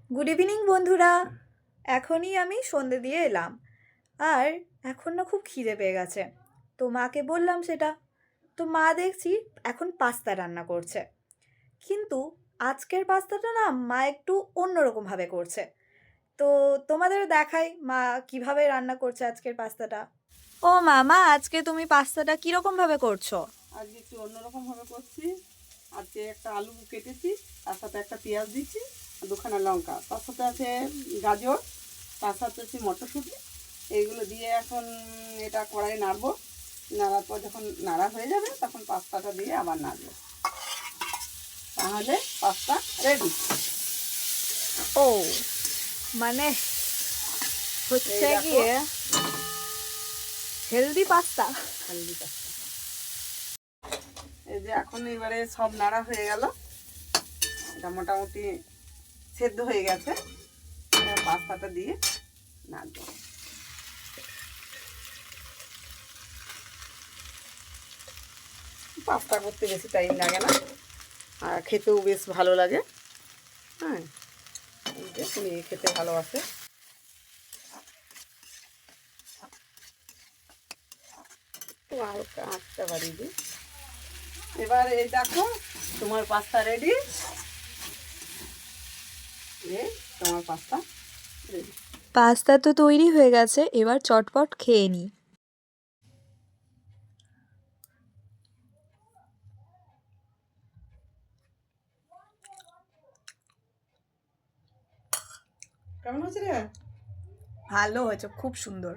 Good evening বন্ধুরা। এখনই আমি সন্ধে দিয়ে এলাম। আর এখন না খুব খিদে পেয়ে গেছে। তো মাকে বললাম সেটা। তো মা দেখছি এখন পাস্তা রান্না করছে। কিন্তু আজকের পাস্তাটা না মা একটু অন্যরকমভাবে করছে। তো তোমাদের দেখাই মা কিভাবে রান্না করছে আজকের পাস্তাটা। ও মামা, আজকে তুমি পাস্তাটা কিরকমভাবে করছো? আজকে একটু অন্যরকমভাবে করছি। আজকে একটা আলু কেটেছি, তার সাথে একটা পেঁয়াজ দিচ্ছি, আর দুখানা লঙ্কা, তার সাথে আছে গাজর, তার সাথে আছে মটরশুঁটি। এইগুলো দিয়ে এখন এটা কড়াই নাড়বো। নাড়ার পর যখন নাড়া হয়ে যাবে তখন পাস্তাটা দিয়ে আবার নাড়বো, তাহলে পাস্তা রেডি। ও মানে এই হচ্ছে দেখো, গিয়ে হেলদি পাস্তা। Healthy pasta. এই যে এখন এবারে সব নাড়া হয়ে গেল, এটা মোটামুটি সেদ্ধ হয়ে গেছে। এবার পাস্তাটা দিয়ে নাড়বো। পাস্তা করতে বেশি টাইম লাগে না, আর খেতেও বেশ ভালো লাগে। হ্যাঁ, এই যে মেয়ে খেতে ভালোবাসে। তো হালকা আঁচটা বাড়িয়ে দিই। এবার এই দেখো, তোমার পাস্তা রেডি। এই তোমার পাস্তা রেডি। পাস্তা তো তৈরি হয়ে গেছে, এবার চটপট খেয়ে নিই। কেমন হচ্ছে রে? ভালো হয়েছে, খুব সুন্দর।